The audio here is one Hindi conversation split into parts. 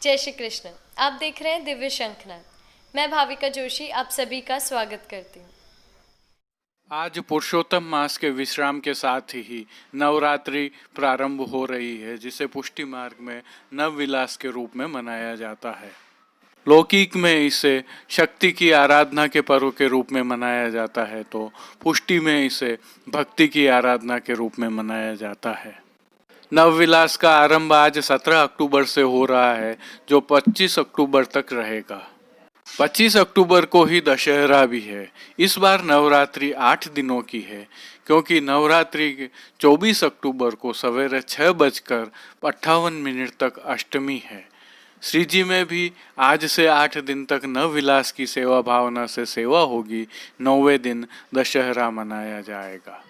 जय श्री कृष्ण। आप देख रहे हैं दिव्य शंखनाद। मैं भाविका जोशी आप सभी का स्वागत करती हूँ। आज पुरुषोत्तम मास के विश्राम के साथ ही नवरात्रि प्रारंभ हो रही है, जिसे पुष्टि मार्ग में नव विलास के रूप में मनाया जाता है। लौकिक में इसे शक्ति की आराधना के पर्व के रूप में मनाया जाता है, तो पुष्टि में इसे भक्ति की आराधना के रूप में मनाया जाता है। नवविलास का आरंभ आज 17 अक्टूबर से हो रहा है, जो 25 अक्टूबर तक रहेगा। 25 अक्टूबर को ही दशहरा भी है। इस बार नवरात्रि 8 दिनों की है, क्योंकि नवरात्रि 24 अक्टूबर को सवेरे 6:58 तक अष्टमी है। श्री जी में भी आज से 8 दिन तक नवविलास की सेवा भावना से सेवा होगी। 9वें दिन दशहरा मनाया जाएगा।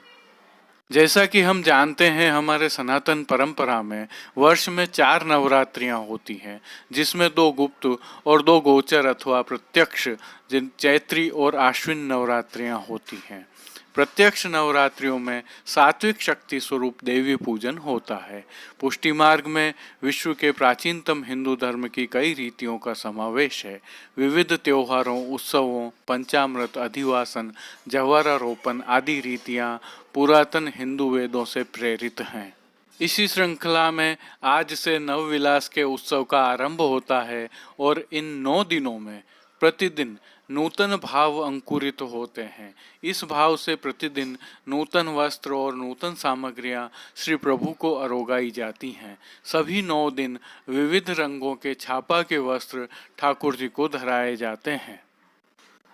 जैसा कि हम जानते हैं, हमारे सनातन परंपरा में वर्ष में 4 नवरात्रियां होती हैं, जिसमें 2 गुप्त और 2 गोचर अथवा प्रत्यक्ष जिन चैत्री और आश्विन नवरात्रियां होती हैं। प्रत्यक्ष नवरात्रियों में सात्विक शक्ति स्वरूप देवी पूजन होता है। पुष्टि मार्ग में विश्व के प्राचीनतम हिंदू धर्म की कई रीतियों का समावेश है। विविध त्योहारों, उत्सवों, पंचामृत, अधिवासन, जवारारोपण आदि रीतियां पुरातन हिंदू वेदों से प्रेरित हैं। इसी श्रृंखला में आज से नवविलास के उत्सव का आरंभ होता है और इन 9 दिनों में प्रतिदिन नूतन भाव अंकुरित होते हैं। इस भाव से प्रतिदिन नूतन वस्त्र और नूतन सामग्रियां श्री प्रभु को अरोगाई जाती हैं। सभी 9 दिन विविध रंगों के छापा के वस्त्र ठाकुर जी को धराए जाते हैं।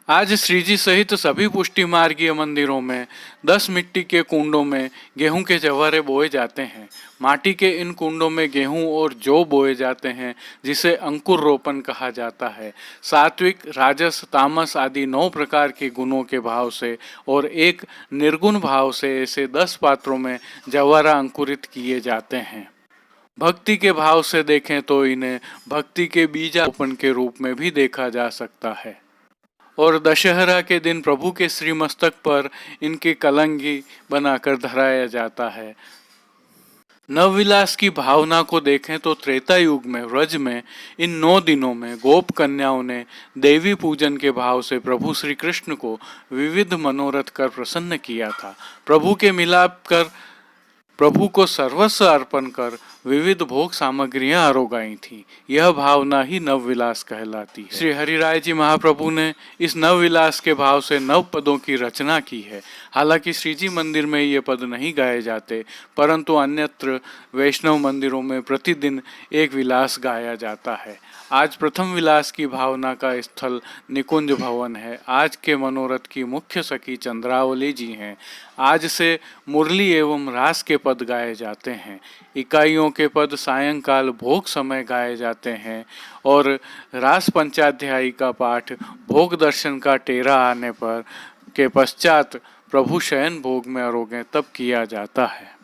आज श्री जी सहित सभी पुष्टि मार्गीय मंदिरों में 10 मिट्टी के कुंडों में गेहूं के जवारे बोए जाते हैं। माटी के इन कुंडों में गेहूं और जौ बोए जाते हैं, जिसे अंकुर रोपण कहा जाता है। सात्विक, राजस, तामस आदि 9 प्रकार के गुणों के भाव से और एक निर्गुण भाव से ऐसे 10 पात्रों में जवारा अंकुरित किए जाते हैं। भक्ति के भाव से देखें तो इन्हें भक्ति के बीजारोपण के रूप में भी देखा जा सकता है। और दशहरा के दिन प्रभु के श्री मस्तक पर इनकी कलंगी बनाकर धराया जाता है। नवविलास की भावना को देखें तो त्रेता युग में व्रज में इन 9 दिनों में गोप कन्याओं ने देवी पूजन के भाव से प्रभु श्री कृष्ण को विविध मनोरथ कर प्रसन्न किया था। प्रभु के मिलाप कर प्रभु को सर्वस्व अर्पण कर विविध भोग सामग्रियां अरोगाई थी। यह भावना ही नवविलास कहलाती है। श्री हरिराय जी महाप्रभु ने इस नवविलास के भाव से 9 पदों की रचना की है। हालांकि श्री जी मंदिर में ये पद नहीं गाए जाते, परंतु अन्यत्र वैष्णव मंदिरों में प्रतिदिन एक विलास गाया जाता है। आज प्रथम विलास की भावना का स्थल निकुंज भवन है। आज के मनोरथ की मुख्य सखी चंद्रावली जी हैं। आज से मुरली एवं रास के पद गाए जाते हैं। इकाइयों के पद सायंकाल भोग समय गाए जाते हैं और रास पंचाध्यायी का पाठ भोग दर्शन का टेरा आने पर के पश्चात प्रभु शयन भोग में अरोगे तब किया जाता है।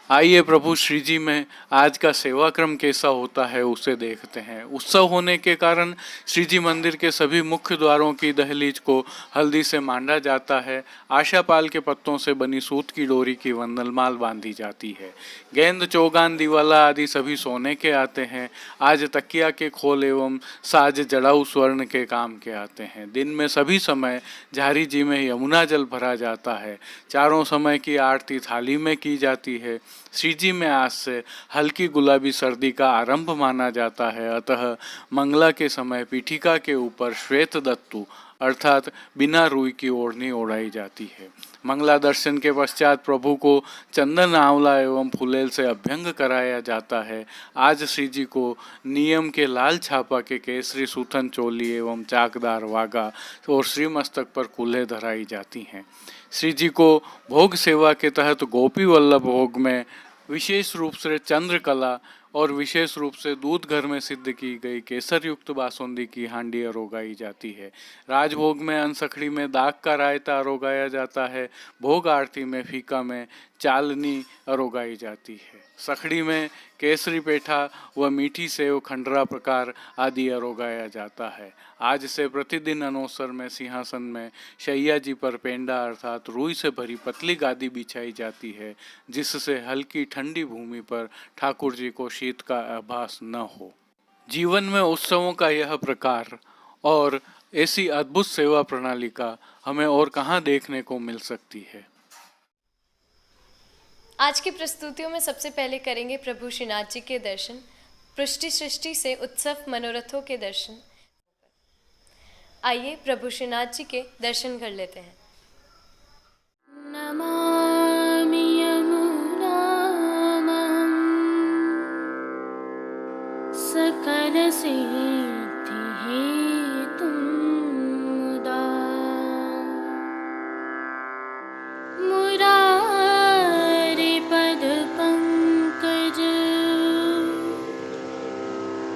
आइए प्रभु श्री जी में आज का सेवा क्रम कैसा होता है उसे देखते हैं। उत्सव होने के कारण श्री जी मंदिर के सभी मुख्य द्वारों की दहलीज को हल्दी से मांडा जाता है। आशापाल के पत्तों से बनी सूत की डोरी की वंदनमाल बांधी जाती है। गेंद, चौगान, दिवाला आदि सभी सोने के आते हैं। आज तकिया के खोल एवं साज जड़ाऊ स्वर्ण के काम के आते हैं। दिन में सभी समय झारी जी में यमुना जल भरा जाता है। चारों समय की आरती थाली में की जाती है। श्री जी में आज से हल्की गुलाबी सर्दी का आरंभ माना जाता है, अतः मंगला के समय पीठिका के ऊपर श्वेत दत्तु अर्थात बिना रुई की ओढ़नी ओढ़ाई जाती है। मंगला दर्शन के पश्चात प्रभु को चंदन, आंवला एवं फुलेल से अभ्यंग कराया जाता है। आज श्री जी को नियम के लाल छापा के केसरी सूथन चोली एवं चाकदार वागा और श्री मस्तक पर कूल्हे धराई जाती हैं। श्री जी को भोग सेवा के तहत गोपी वल्लभ भोग में विशेष रूप से चंद्रकला और विशेष रूप से दूध घर में सिद्ध की गई केसर युक्त बासुंदी की हांडी अरोगाई जाती है। राजभोग में अनसखड़ी में दाग का रायता अरोगाया जाता है। भोग आरती में फीका में चालनी अरोगाई जाती है। सखड़ी में केसरी पेठा व मीठी सेव, खंडरा प्रकार आदि अरोगाया जाता है। आज से प्रतिदिन अनोसर में सिंहासन में शैया जी पर पेंडा अर्थात रुई से भरी पतली गादी बिछाई जाती है, जिससे हल्की ठंडी भूमि पर ठाकुर जी को शीत का आभास न हो। जीवन में उत्सवों का यह प्रकार और ऐसी अद्भुत सेवा प्रणाली का हमें और कहाँ देखने को मिल सकती है। आज की प्रस्तुतियों में सबसे पहले करेंगे प्रभु श्रीनाथ जी के दर्शन, पृष्टि सृष्टि से उत्सव मनोरथों के दर्शन। आइए प्रभु श्रीनाथ जी के दर्शन कर लेते हैं। नमामि यमुनामहं सकलसिद्धिहेतुं मुदा मुरारिपदपङ्कज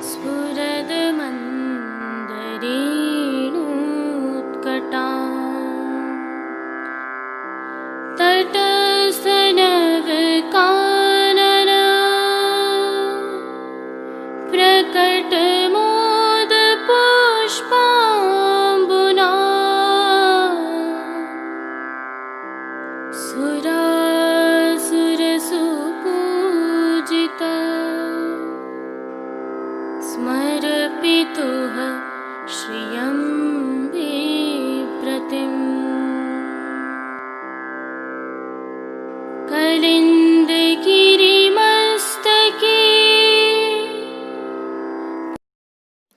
स्फुरदमन्दरेणुत्कटा तटस्थनवकानन प्रकटमोदपुष्पाम्बुना सुरासुरसुपूजिता स्मरपितुः श्रियं बिप्रतिम् कलिन्दगिरिमस्तके।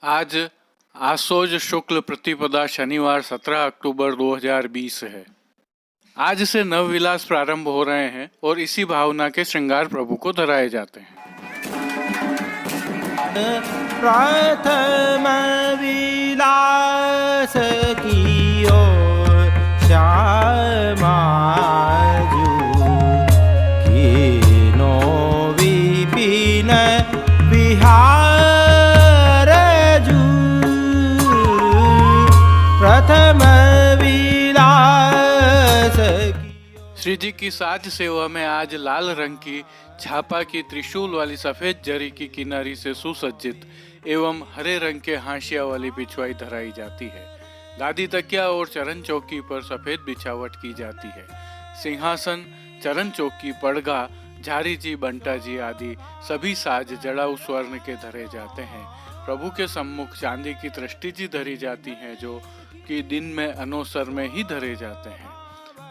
आज आसोज शुक्ल प्रतिपदा शनिवार 17 अक्टूबर 2020 है। आज से नवविलास प्रारंभ हो रहे हैं और इसी भावना के श्रृंगार प्रभु को धराए जाते हैं। प्रथम विलास कियो श्यामाजू कीनो विपिन विहारजू प्रथम विलास। श्री जी की साज सेवा में आज लाल रंग की छापा की त्रिशूल वाली सफेद जरी की किनारी से सुसज्जित एवं हरे रंग के हाशिया वाली पिछवाई धराई जाती है। गादी तकिया और चरण चौकी पर सफेद बिछावट की जाती है। सिंहासन, चरण चौकी, पड़गा, झारी जी, बंटा जी आदि सभी साज जड़ाऊ स्वर्ण के धरे जाते हैं। प्रभु के सम्मुख चांदी की दृष्टि जी धरी जाती हैं, जो कि दिन में अनोसर में ही धरे जाते हैं।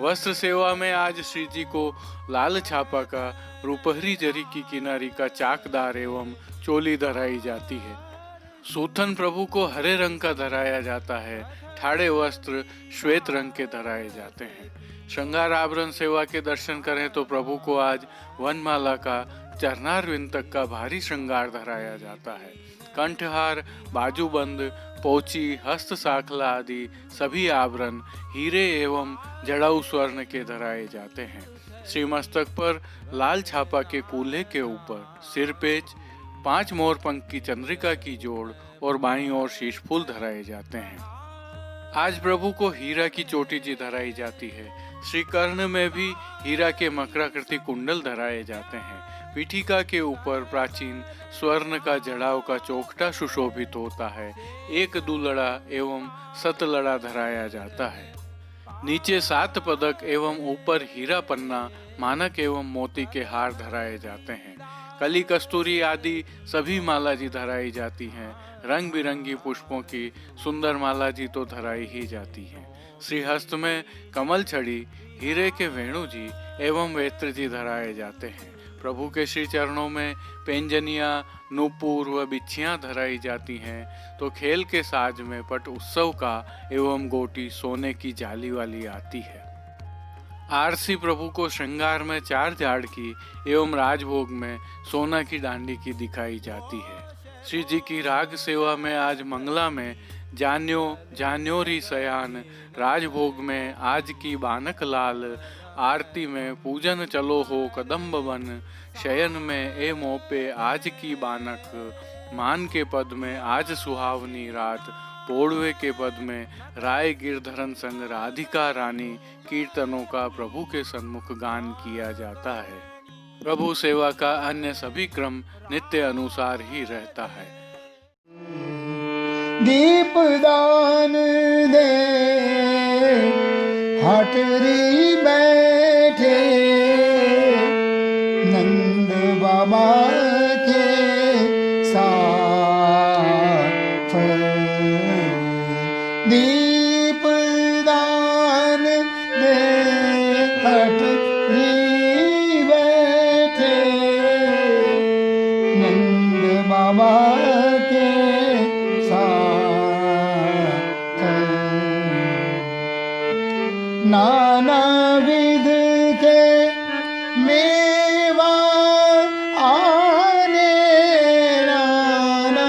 वस्त्र सेवा में आज श्री जी को लाल छापा का रुपहरी जरी की किनारी का चाकदार एवं चोली धराई जाती है। सूथन प्रभु को हरे रंग का धराया जाता है। ठाड़े वस्त्र श्वेत रंग के धराए जाते हैं। श्रृंगार आभरण सेवा के दर्शन करें तो प्रभु को आज वनमाला का चरणारविंद तक का भारी श्रृंगार धराया जाता है। कंठहार, बाजूबंद, पोची, हस्त साखला आदि सभी आभरण हीरे एवं जड़ाऊ स्वर्ण के धराए जाते हैं। श्री मस्तक पर लाल छापा के कूल्हे के ऊपर सिरपेच, 5 मोर पंख की चंद्रिका की जोड़ और बाईं ओर शीश फूल धराए जाते हैं। आज प्रभु को हीरा की चोटी जी धराई जाती है। श्री कर्ण में भी हीरा के मकराकृति कुंडल धराए जाते हैं। पीठिका के ऊपर प्राचीन स्वर्ण का जड़ाव का चौखटा सुशोभित होता है। एक दुलड़ा एवं सतलड़ा धराया जाता है। नीचे 7 पदक एवं ऊपर हीरा पन्ना, मानक एवं मोती के हार धराए जाते हैं। कली कस्तूरी आदि सभी माला जी धराई जाती हैं। रंग बिरंगी पुष्पों की सुंदर माला जी तो धराई ही जाती है। श्रीहस्त में कमल छड़ी, हीरे के वेणु जी एवं वेत्र जी धराए जाते हैं। प्रभु के श्री चरणों में पेंजनिया, नूपुर व बिच्छियां धराई जाती हैं, तो खेल के साज में पट उत्सव का एवं गोटी सोने की जाली वाली आती है। आरसी प्रभु को श्रृंगार में 4 जाड़ की एवं राजभोग में सोना की डांडी की दिखाई जाती है। श्री जी की राग सेवा में आज मंगला में जान्योरी सयान, राजभोग में आज की बानक लाल, आरती में पूजन चलो हो कदम्ब वन, शयन में ए मोपे आज की बानक, मान के पद में आज सुहावनी रात, पोड़वे के पद में राय गिरधरन संग राधिका रानी, कीर्तनों का प्रभु के सन्मुख गान किया जाता है। प्रभु सेवा का अन्य सभी क्रम नित्य अनुसार ही रहता है। दीपदान दे हटरी बैठे नंद बाबा के साथ, विध के मेवा आने नाना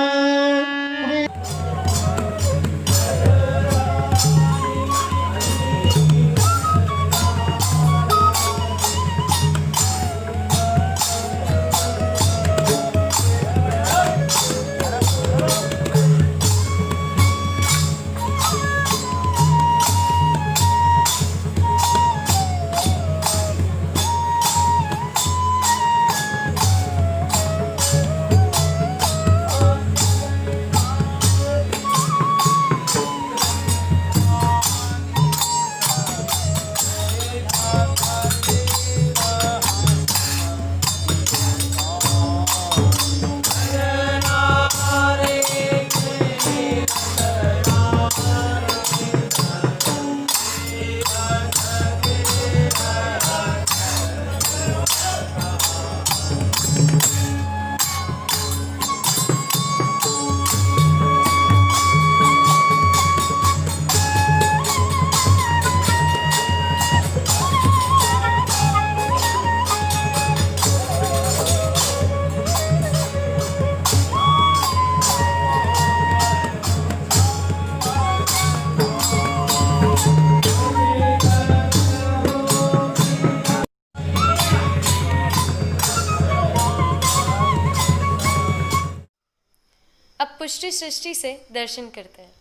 अब पुष्टि सृष्टि से दर्शन करते हैं।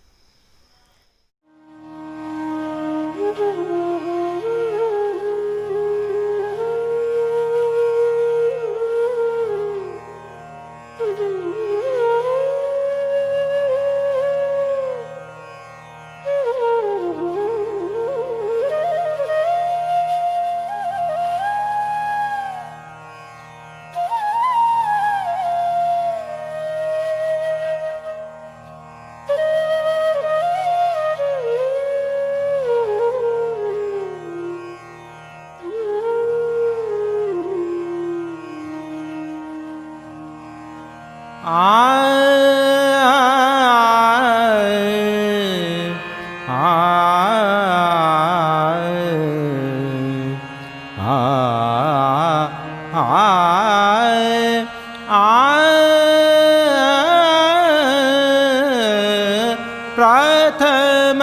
प्रथम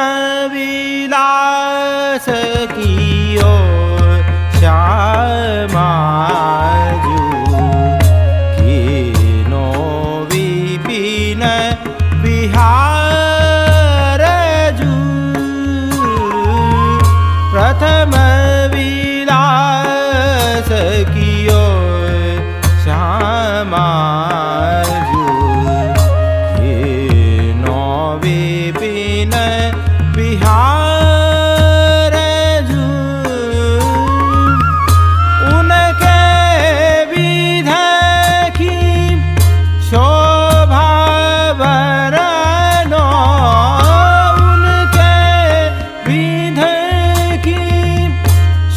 विलास कियो श्यामाजू कीनो विपिन विहारजू प्रथम विलास कियो श्यामाजू कीनो विपिन विहारजू उनके विध की शोभा वरनो उनके विध की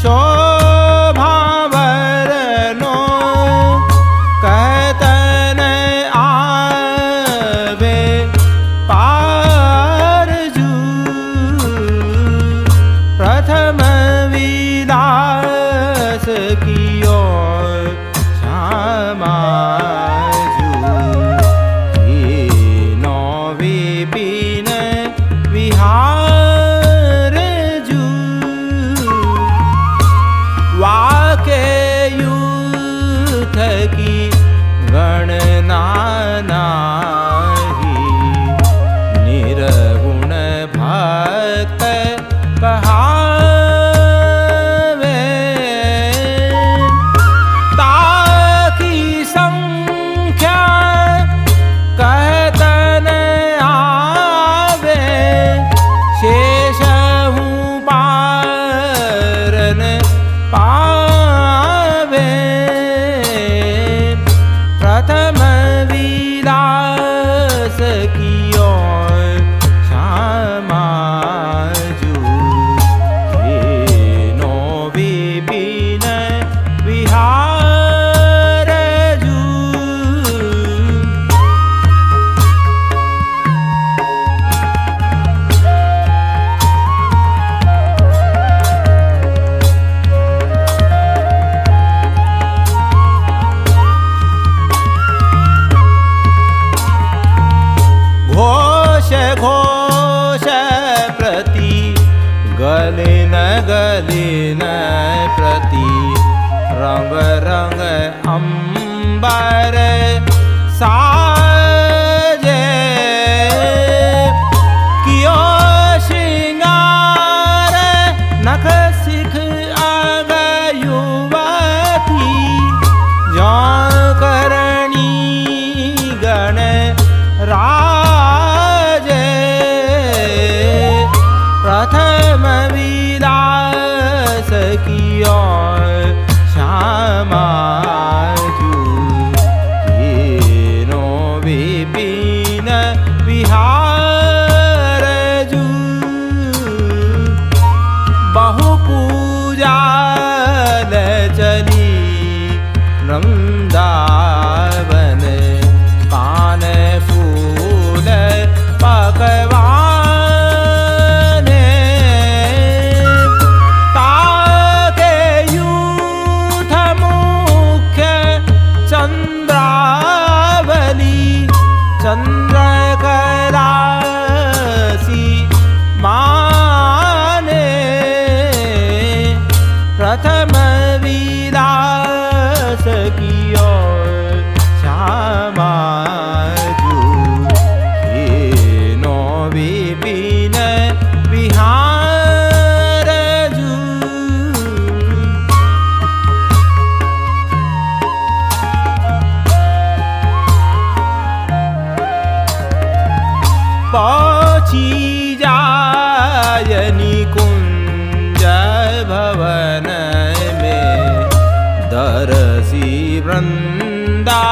शोभा वरनो कहतन आवे पारजू प्रथम विलास कियो श्यामाजू कीनो विपिन विहारजू वाके युथ की गणना नाही निर्गुण भक्त कहावे ताकी संख्या कहतन आवे शेष हूँ पारन पावे प्रथम विलास कियो श्यामाजू कीनो विपिन विहारजू अंबर साजे कियो श्रृंगार नख सिख आग युवती ज्यों करणी गण राजे प्रथम विलास कियो श्यामाजू कीनो विपिन विहारजू बहु पूजा चली वृंदावन पान फूल पकवान ताके यूथ मुख्य चंद्रावली चंद्रकलासी माने प्रथम विलास कियो श्यामाजू कीनो विपिन विहारजू पहुँची जाय निकुंज भवन में दरसी वृंदा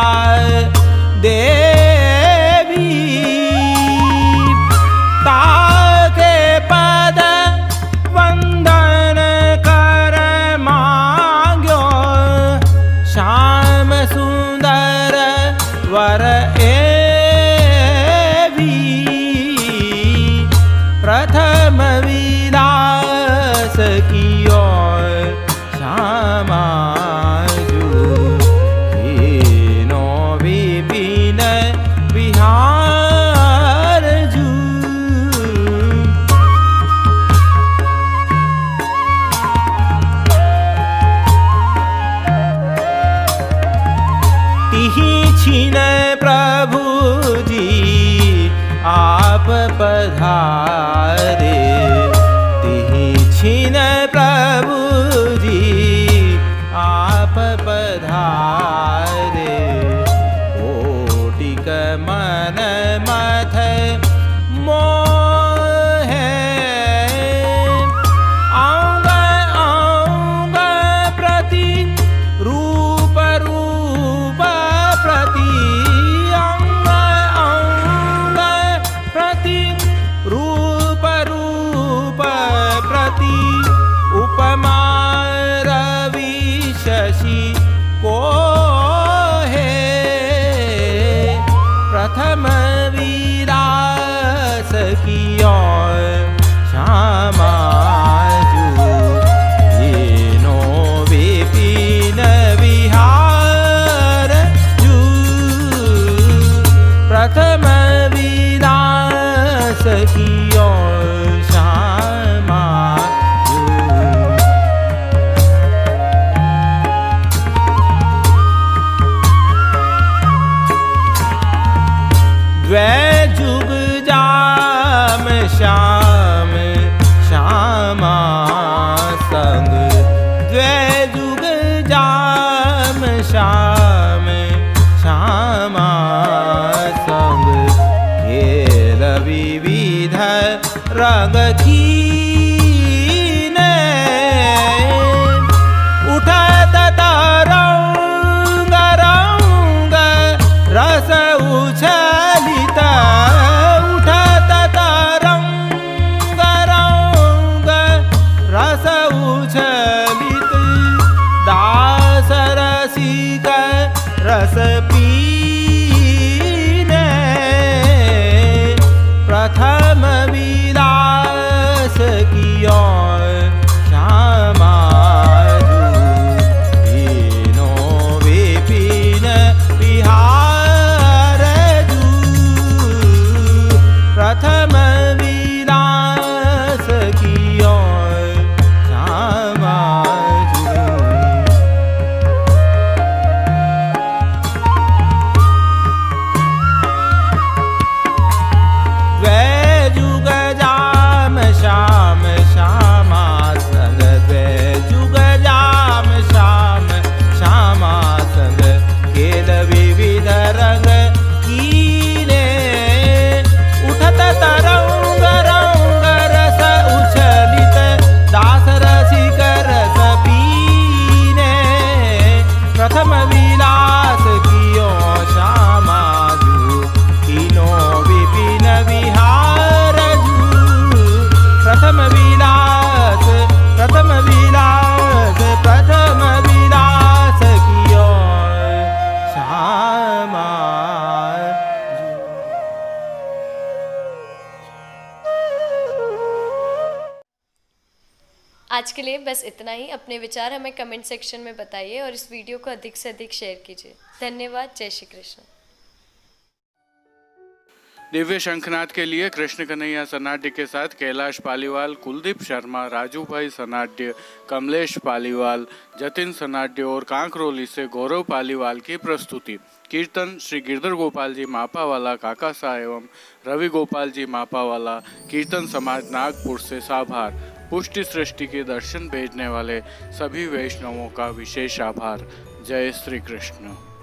देवी ताके पद वंदन कर मांग्यो श्याम सुंदर वर एवी प्रथम विलास कियो श्यामाजू कीनो विपिन विहारजू तिहि छिन प्रभु जी आप पधारे तिहि छिन प्रभु जी आप पधारे कोटिक मन मथ मोहे अंग अंग प्रति रूप रूप प्रति अंग अंग प्रति रूप रूप प्रति उपमा रवि शशि को है प्रथम विलास कियो श्यामाजू कीनो विपिन विहारजू प्रथम विलास कियो श्यामाजू द्वै जुग जाम श्याम श्यामा संग द्वै जुग जाम श्याम श्यामा संग खेल विविध रंग कीने उठत तरंग रंग रस उछलित उठत तरंग रंग रस उछलित दास रसिक रस पीने प्रथम विलास कियो श्यामाजू कीनो विपिन विहारजू प्रथम विलास कियो श्यामाजू के लिए बस इतना ही। अपने विचार हमें कमेंट सेक्शन में बताइए और इस वीडियो को अधिक से अधिक शेयर कीजिए। धन्यवाद। जय श्री कृष्ण। दिव्य शंखनाद के लिए कृष्ण कन्हैया सनाड्य के साथ कैलाश पालीवाल, कुलदीप शर्मा, राजू भाई सनाड्य, कमलेश पालीवाल, जतिन सनाड्य और कांकरोली से गौरव पालीवाल की प्रस्तुति। कीर्तन श्री गिरधर गोपाल जी मापावाला काकासा एवं रवि गोपाल जी मापावाला, कीर्तन समाज नागपुर से साभार। पुष्टि सृष्टि के दर्शन भेजने वाले सभी वैष्णवों का विशेष आभार। जय श्री कृष्ण।